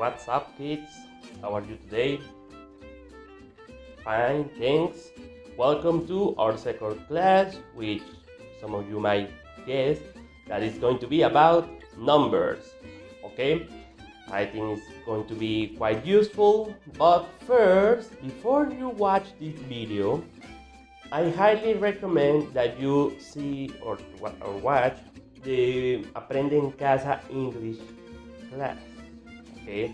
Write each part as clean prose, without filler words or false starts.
What's up, kids? How are you today? Fine, thanks. Welcome to our second class, which some of you might guess that is going to be about numbers. Okay? I think it's going to be quite useful. But first, before you watch this video, I highly recommend that you see or watch the Aprende en Casa English class. Okay?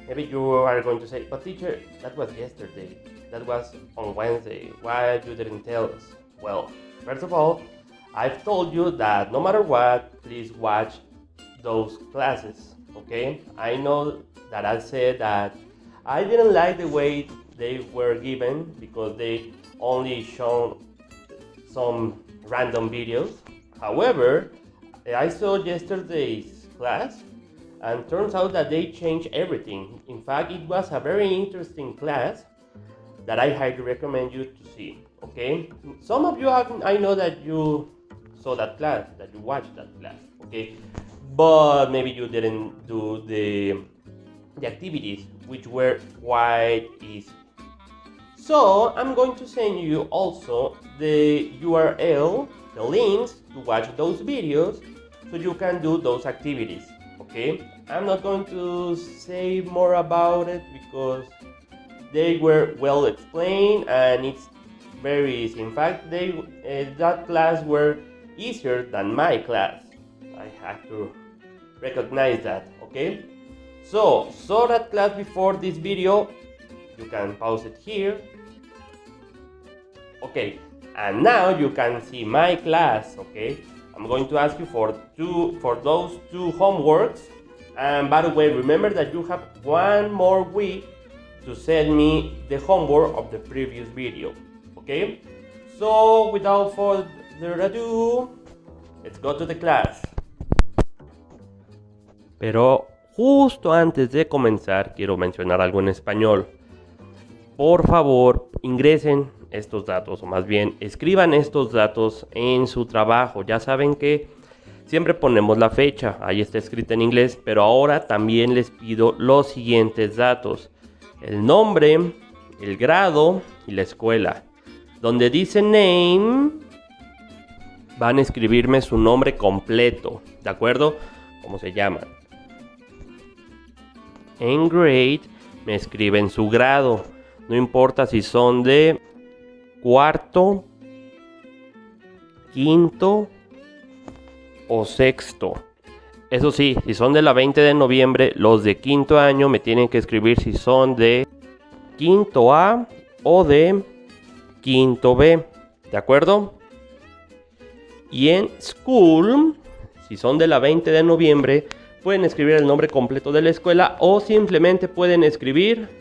Maybe you are going to say, but teacher, that was yesterday. That was on Wednesday. Why you didn't tell us? Well, first of all, I've told you that no matter what, please watch those classes. Okay? I know that I said that I didn't like the way they were given because they only shown some random videos. However, I saw yesterday's class and turns out that they changed everything. In fact, it was a very interesting class that I highly recommend you to see. Okay? Some of you I know that you saw that class, that you watched that class. Okay? But maybe you didn't do the activities, which were quite easy. So I'm going to send you also the URL, the links to watch those videos so you can do those activities. Okay? I'm not going to say more about it because they were well explained and it's very easy. In fact, that class were easier than my class. I have to recognize that. Okay? So saw that class before this video. You can pause it here. Okay, and now you can see my class. Okay, I'm going to ask you for those two homeworks. And by the way, remember that you have one more week to send me the homework of the previous video. Okay, so without further ado, let's go to the class. Pero justo antes de comenzar, quiero mencionar algo en español. Por favor, ingresen estos datos, o más bien, escriban estos datos en su trabajo. Ya saben que siempre ponemos la fecha, ahí está escrita en inglés, pero ahora también les pido los siguientes datos. El nombre, el grado y la escuela. Donde dice name, van a escribirme su nombre completo, ¿de acuerdo? ¿Cómo se llaman? En grade, me escriben su grado. No importa si son de cuarto, quinto o sexto. Eso sí, si son de la 20 de noviembre, los de quinto año me tienen que escribir si son de quinto A o de quinto B. ¿De acuerdo? Y en school, si son de la 20 de noviembre, pueden escribir el nombre completo de la escuela o simplemente pueden escribir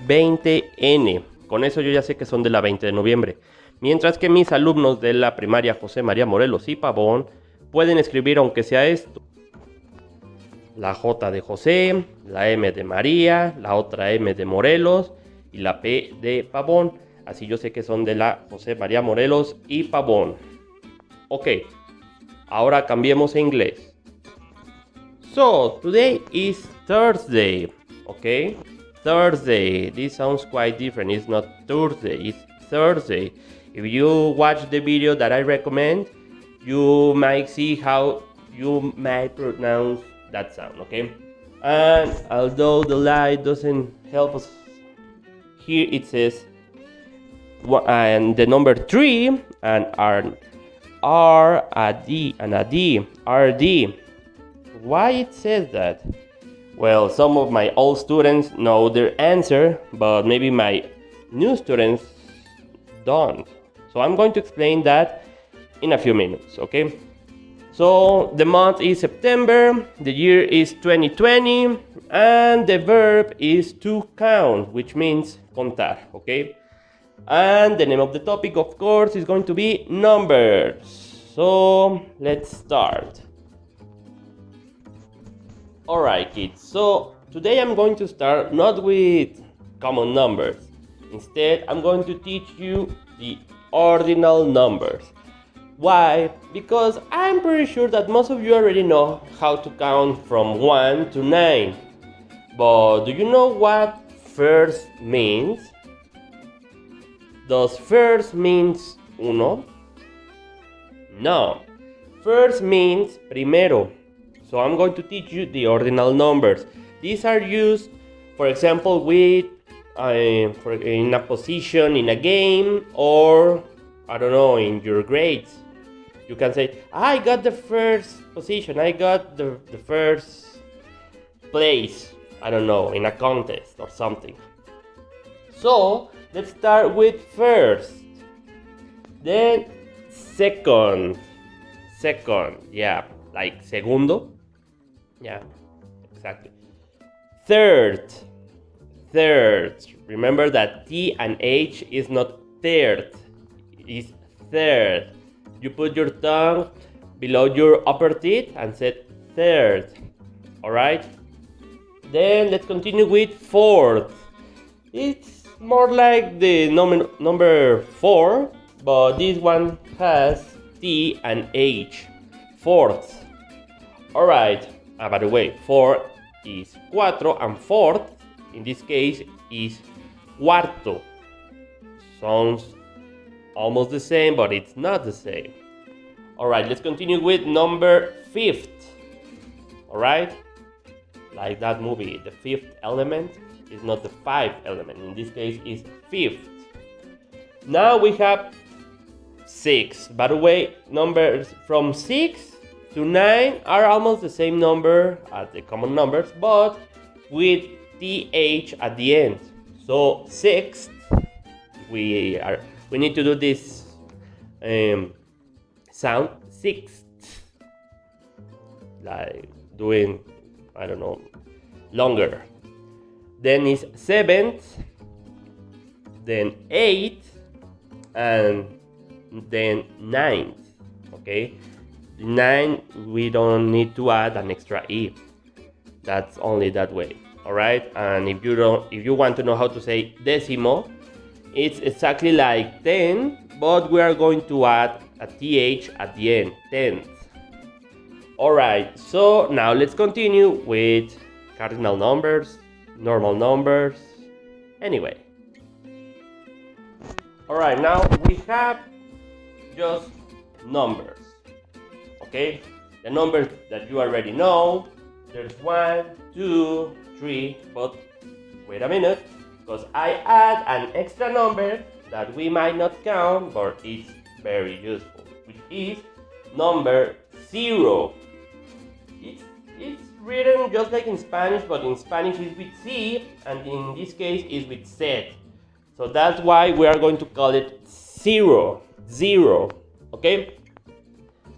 20N. Con eso yo ya sé que son de la 20 de noviembre. Mientras que mis alumnos de la primaria José María Morelos y Pavón pueden escribir, aunque sea esto, la J de José, la M de María, la otra M de Morelos y la P de Pavón. Así yo sé que son de la José María Morelos y Pavón. Ok, ahora cambiemos a inglés. So, today is Thursday, okay? Thursday. This sounds quite different. It's not Thursday, it's Thursday. If you watch the video that I recommend, you might see how you might pronounce that sound, okay? And although the light doesn't help us, here it says, and the number 3 and R, a D, and a D, RD. Why it says that? Well, some of my old students know their answer, but maybe my new students don't. So I'm going to explain that in a few minutes, okay? So the month is September, the year is 2020, and the verb is to count, which means contar, okay? And the name of the topic, of course, is going to be numbers. So let's start. Alright, kids, so today I'm going to start not with common numbers. Instead, I'm going to teach you the ordinal numbers. Why? Because I'm pretty sure that most of you already know how to count from 1 to 9. But do you know what first means? Does first means uno? No. First means primero. So I'm going to teach you the ordinal numbers. These are used, for example, with in a position in a game, or I don't know, in your grades. You can say, I got the first position, I got the first place, I don't know, in a contest or something. So let's start with first, then second, yeah, like segundo, yeah, exactly. Third, remember that T and H is not third, it is third. You put your tongue below your upper teeth and say third, alright? Then let's continue with fourth. It's more like the number 4, but this one has T and H. Fourth. Alright, by the way, 4 is cuatro and fourth, in this case, is cuarto. Sounds almost the same, but it's not the same. Alright, let's continue with number 5th. Alright? Like that movie, the fifth element is not the fifth element. In this case, it's fifth. Now we have 6. By the way, numbers from 6 to 9 are almost the same number as the common numbers, but with th at the end. So sixth, we need to do this sound, sixth, like doing, I don't know, longer. Then is 7th, then 8th, and then 9th. Okay, 9 we don't need to add an extra e. That's only that way. All right, and if you want to know how to say decimo, it's exactly like 10, but we are going to add a th at the end, 10th. Alright, so now let's continue with cardinal numbers, normal numbers, anyway. Alright, now we have just numbers, okay? The numbers that you already know, there's 1, 2, 3, but wait a minute, because I add an extra number that we might not count, but it's very useful, which is number 0. It's written just like in Spanish, but in Spanish it's with C, and in this case it's with Z. So that's why we are going to call it 0. Okay?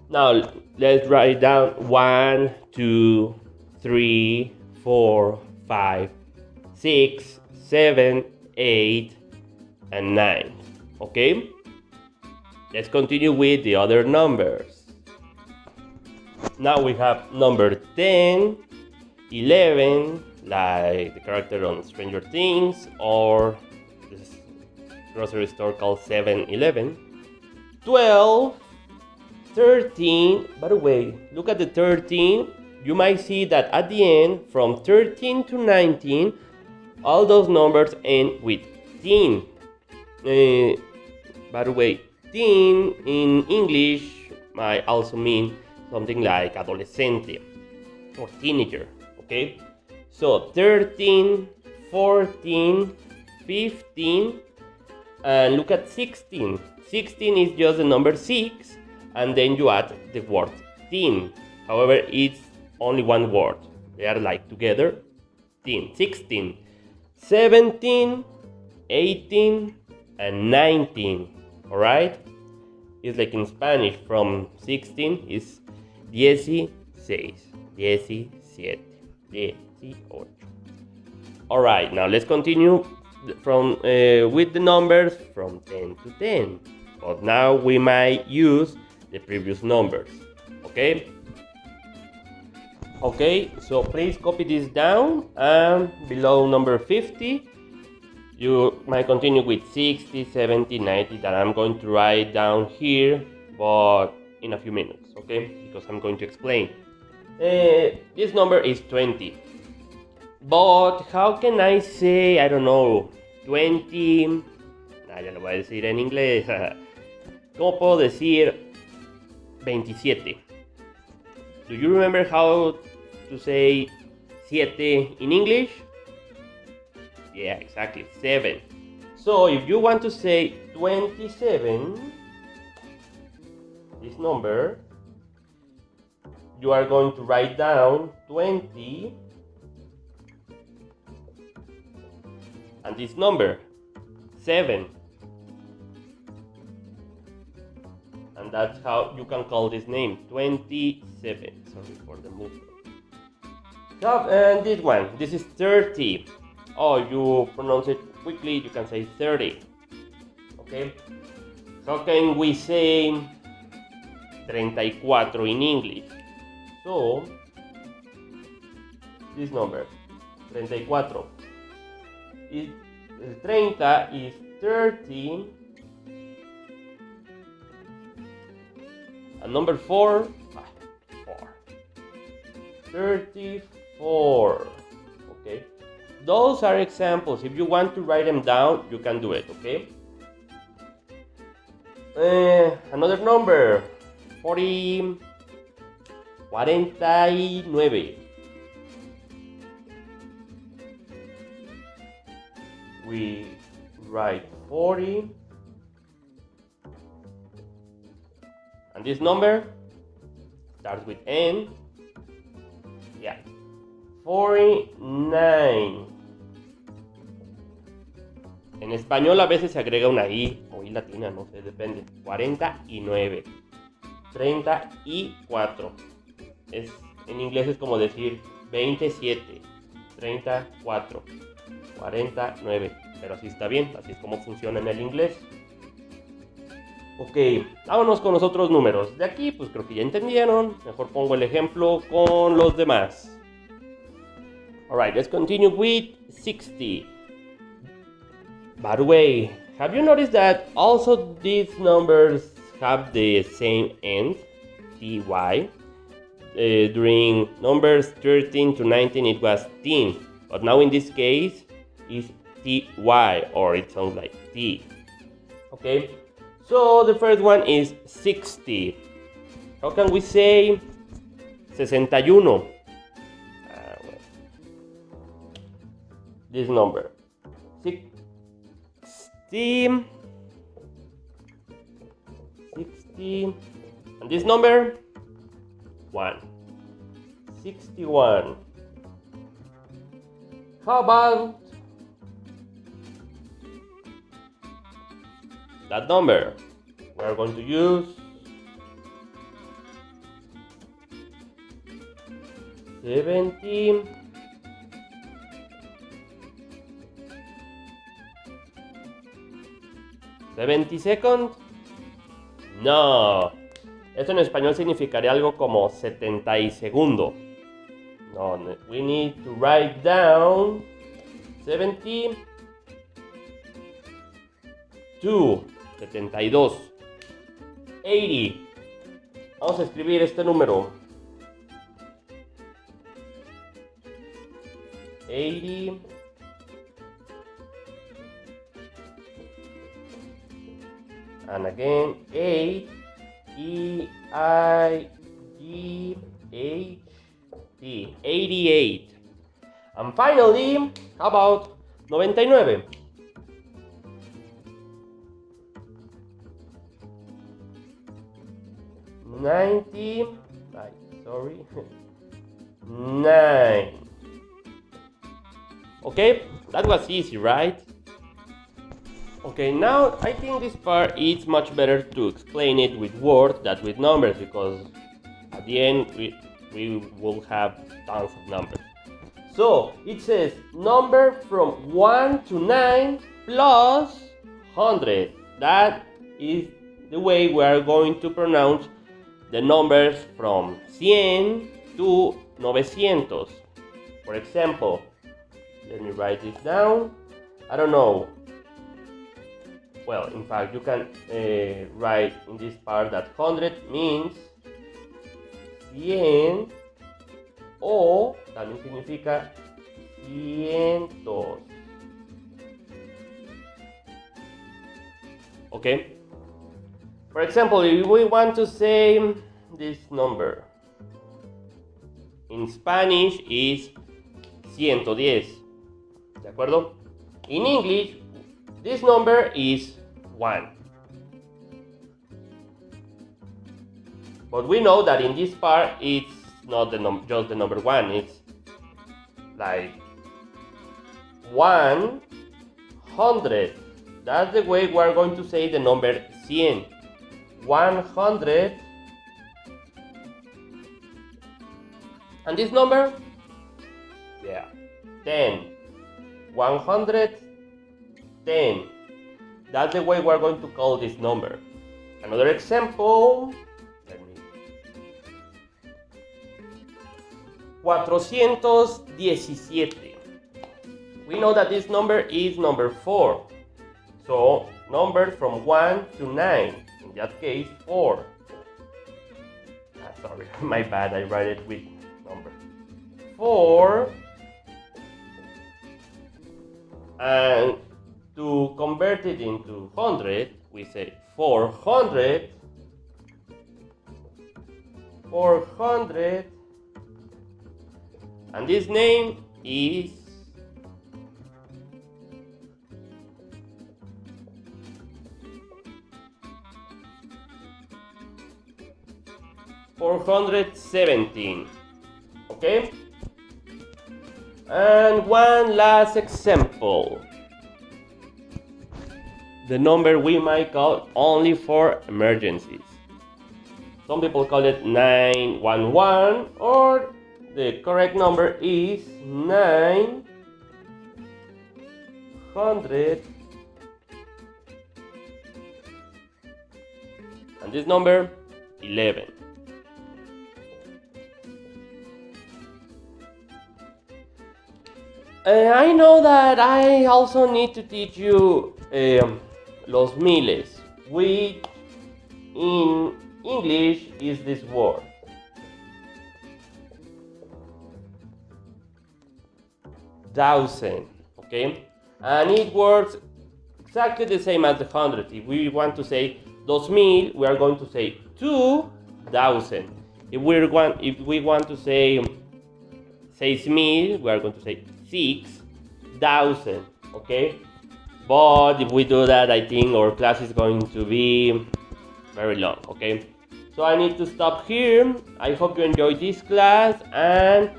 Now let's write down 1, 2, 3, 4, 5, 6, 7, 8, and 9. Okay? Let's continue with the other numbers. Now we have number 10, 11, like the character on Stranger Things, or this grocery store called 7-Eleven. 12, 13, by the way, look at the 13. You might see that at the end, from 13 to 19, all those numbers end with teen. By the way, teen in English might also mean something like adolescente or teenager, okay? So 13, 14, 15, and look at 16. 16 is just the number 6, and then you add the word teen. However, it's only one word. They are like together, teen. 16, 17, 18, and 19, alright? It's like in Spanish, from 16 is 16, 17, 18. Alright, now let's continue from with the numbers from 10 to 10. But now we might use the previous numbers, okay? Okay, so please copy this down, and below number 50, you might continue with 60, 70, 90 that I'm going to write down here, but in a few minutes, okay? Because I'm going to explain. This number is 20. But how can I say, I don't know, 20? Ya lo voy a decir en inglés. ¿Cómo puedo decir 27? Do you remember how to say 7 in English? Yeah, exactly, 7. So if you want to say 27, this number, you are going to write down 20 and this number 7, and that's how you can call this name 27. Sorry for the movement. And this one, this is 30. Oh, you pronounce it quickly, you can say 30. Okay, how can we say 34 in English? So this number 34 is 30 is 30, and number 4 34. Okay, those are examples. If you want to write them down, you can do it. Okay, another number 49. We write 40, and this number starts with N. Yeah, 49. En español a veces se agrega una I o I latina, no sé, depende. 49. 34. En inglés es como decir 27. 34. 49. Pero así está bien, así es como funciona en el inglés. Ok, vámonos con los otros números. De aquí, pues creo que ya entendieron. Mejor pongo el ejemplo con los demás. Alright, let's continue with 60. By the way, have you noticed that also these numbers have the same end, ty? During numbers 13 to 19 it was teen, but now in this case it's ty, or it sounds like t. Okay, so the first one is 60. How can we say 61? Well, this number 60, and this number 1, 61. How about that number? We are going to use 70. 70 seconds? No. Esto en español significaría algo como 70 y segundo. No, we need to write down 72. 72. 80. Vamos a escribir este número. 80. And again, 8, E-I-G-H-T, 88. And finally, how about 99? 90, sorry, 9. Okay, that was easy, right? Okay, now I think this part is much better to explain it with words than with numbers, because at the end we will have tons of numbers. So it says number from 1 to 9 plus 100. That is the way we are going to pronounce the numbers from 100 to 900. For example, let me write this down. I don't know. Well, in fact, you can write in this part that 100 means 100, o también significa cientos. Okay? For example, if we want to say this number, in Spanish is 110. ¿De acuerdo? In English, this number is 1. But we know that in this part, it's not just the number 1. It's like 100. That's the way we're going to say the number 100. 100. And this number? Yeah, 10. 110. That's the way we're going to call this number. Another example. 417. We know that this number is number 4. So, numbers from 1 to 9. In that case, 4. Sorry, my bad, I write it with number 4. And to convert it into 100, we say 400. 400. And this name is 417. Okay? And one last example. The number we might call only for emergencies. Some people call it 911, or the correct number is 900. And this number, 11. I know that I also need to teach you los miles, which in English is this word. Thousand, okay? And it works exactly the same as the 100. If we want to say 2000, we are going to say 2000. If we want to say 6000, we are going to say 6,000, okay? But if we do that, I think our class is going to be very long, okay? So I need to stop here. I hope you enjoyed this class, and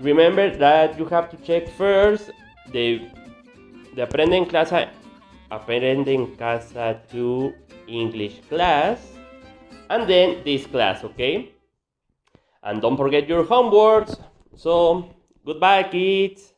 remember that you have to check first the Aprende en Casa 2 English class, and then this class, okay? And don't forget your homeworks. So, goodbye, kids.